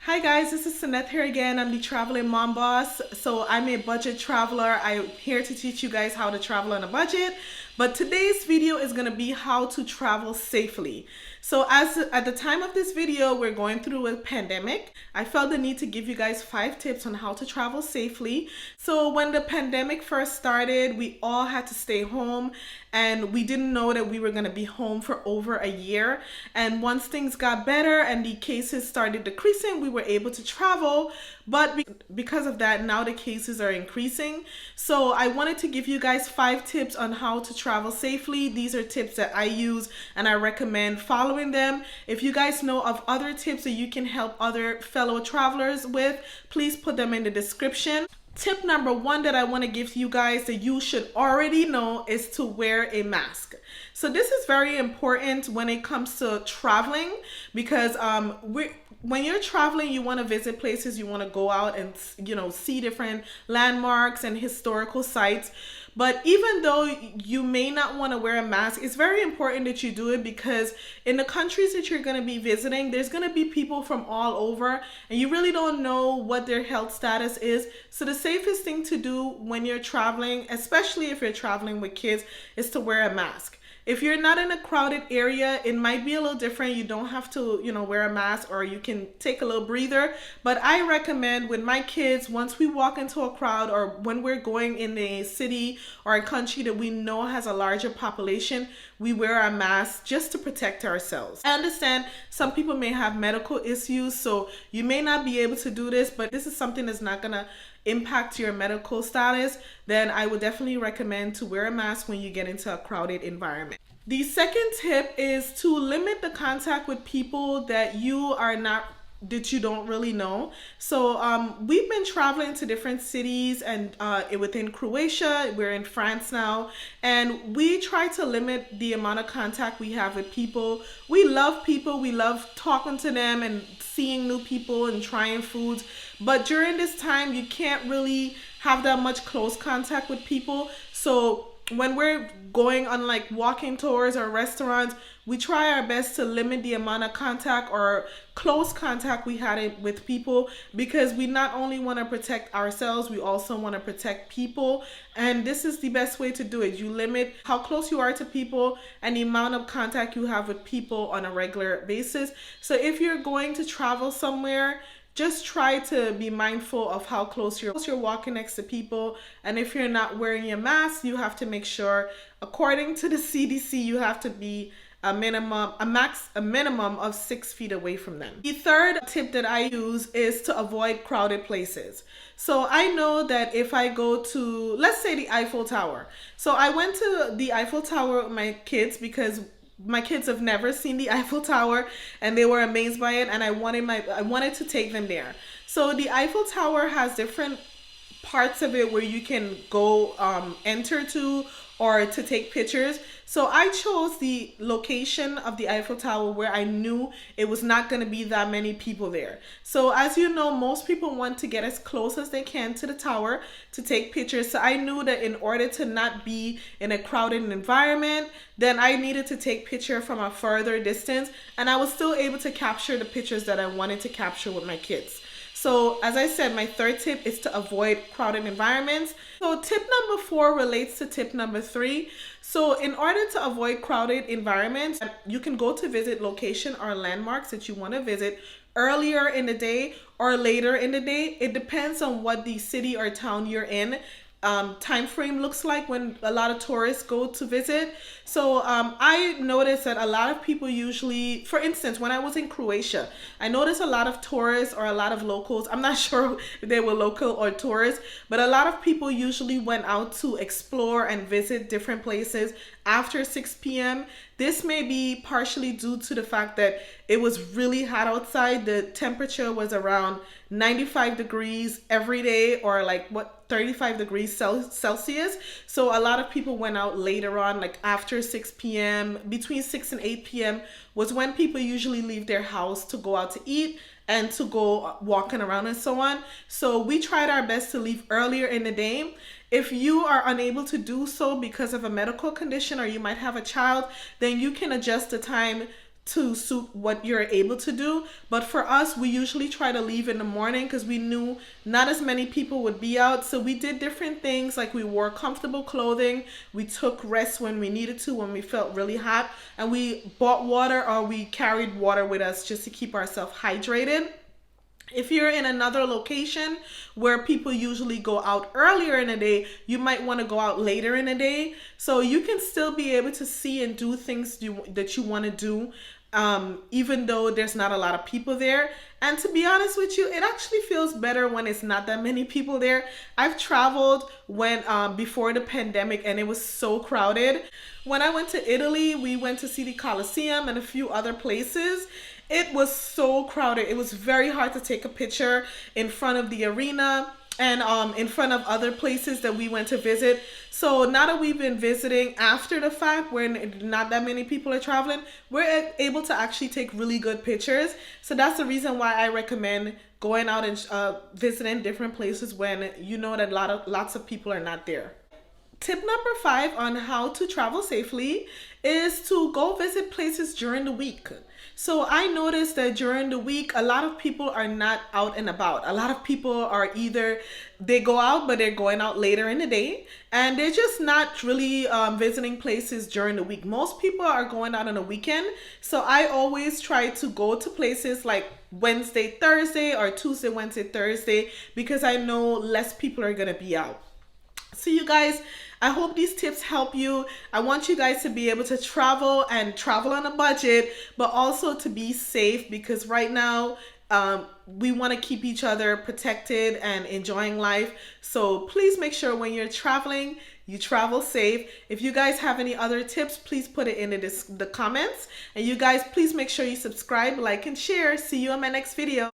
Hi guys, this is Saneth here again. I'm the traveling mom boss. So I'm a budget traveler. I'm here to teach you guys how to travel on a budget. But today's video is going to be how to travel safely. So at the time of this video, we're going through a pandemic. I felt the need to give you guys 5 tips on how to travel safely. So when the pandemic first started, we all had to stay home and we didn't know that we were going to be home for over a year. And once things got better and the cases started decreasing, we were able to travel. But because of that, now the cases are increasing. So I wanted to give you guys 5 tips on how to travel safely. These are tips that I use and I recommend following them. If you guys know of other tips that you can help other fellow travelers with, please put them in the description. Tip number 1 that I want to give you guys that you should already know is to wear a mask. So this is very important when it comes to traveling because when you're traveling, you want to visit places, you want to go out and see different landmarks and historical sites. But even though you may not want to wear a mask, it's very important that you do it because in the countries that you're going to be visiting, there's going to be people from all over and you really don't know what their health status is. So the safest thing to do when you're traveling, especially if you're traveling with kids, is to wear a mask. If you're not in a crowded area, it might be a little different. You don't have to, wear a mask, or you can take a little breather. But I recommend with my kids, once we walk into a crowd or when we're going in a city or a country that we know has a larger population, we wear our masks just to protect ourselves. I understand some people may have medical issues, so you may not be able to do this, but this is something that's not gonna impact your medical status, then I would definitely recommend to wear a mask when you get into a crowded environment. The second tip is to limit the contact with people that you don't really know. So we've been traveling to different cities and within Croatia, we're in France now, and we try to limit the amount of contact we have with people. We love people, we love talking to them and seeing new people and trying foods, but during this time you can't really have that much close contact with people. So when we're going on like walking tours or restaurants, we try our best to limit the amount of contact or close contact we had with people, because we not only want to protect ourselves, we also want to protect people. And this is the best way to do it. You limit how close you are to people and the amount of contact you have with people on a regular basis. So if you're going to travel somewhere, just try to be mindful of how close you're walking next to people. And if you're not wearing your mask, you have to make sure, according to the CDC, you have to be a minimum of 6 feet away from them. The third tip that I use is to avoid crowded places. So I know that if I go to, let's say, the Eiffel Tower. So I went to the Eiffel Tower with my kids because my kids have never seen the Eiffel Tower and they were amazed by it, and I wanted to take them there. So the Eiffel Tower has different parts of it where you can go enter to or to take pictures. So I chose the location of the Eiffel Tower where I knew it was not going to be that many people there. So as you know, most people want to get as close as they can to the tower to take pictures. So I knew that in order to not be in a crowded environment, then I needed to take picture from a further distance, and I was still able to capture the pictures that I wanted to capture with my kids. So as I said, my third tip is to avoid crowded environments. So tip number 4 relates to tip number 3. So in order to avoid crowded environments, you can go to visit location or landmarks that you want to visit earlier in the day or later in the day. It depends on what the city or town you're in time frame looks like when a lot of tourists go to visit. So I noticed that a lot of people usually, for instance, when I was in Croatia, I noticed a lot of tourists or a lot of locals. I'm not sure if they were local or tourists, but a lot of people usually went out to explore and visit different places after 6 p.m. This may be partially due to the fact that it was really hot outside. The temperature was around 95 degrees every day, or 35 degrees Celsius. So a lot of people went out later on, like after 6 p.m. Between 6 and 8 p.m. was when people usually leave their house to go out to eat and to go walking around and so on. So we tried our best to leave earlier in the day. If you are unable to do so because of a medical condition or you might have a child, then you can adjust the time to suit what you're able to do. But for us, we usually try to leave in the morning because we knew not as many people would be out. So we did different things, like we wore comfortable clothing, we took rest when we needed to, when we felt really hot, and we bought water, or we carried water with us just to keep ourselves hydrated. If you're in another location where people usually go out earlier in the day, you might want to go out later in the day, so you can still be able to see and do things that you want to do, even though there's not a lot of people there. And to be honest with you, it actually feels better when it's not that many people there. I've traveled when before the pandemic, and it was so crowded. When I went to Italy, we went to see the Colosseum and a few other places. It was so crowded. It was very hard to take a picture in front of the arena and in front of other places that we went to visit. So now that we've been visiting after the fact, when not that many people are traveling, we're able to actually take really good pictures. So that's the reason why I recommend going out and visiting different places when you know that lots of people are not there. Tip number 5 on how to travel safely is to go visit places during the week. So I noticed that during the week, a lot of people are not out and about. A lot of people are either they go out, but they're going out later in the day, and they're just not really visiting places during the week. Most people are going out on a weekend. So I always try to go to places like Wednesday, Thursday, or Tuesday, Wednesday, Thursday, because I know less people are going to be out. So you guys, I hope these tips help you. I want you guys to be able to travel and travel on a budget, but also to be safe, because right now we want to keep each other protected and enjoying life. So please make sure when you're traveling, you travel safe. If you guys have any other tips, please put it in the comments. And you guys, please make sure you subscribe, like, and share. See you on my next video.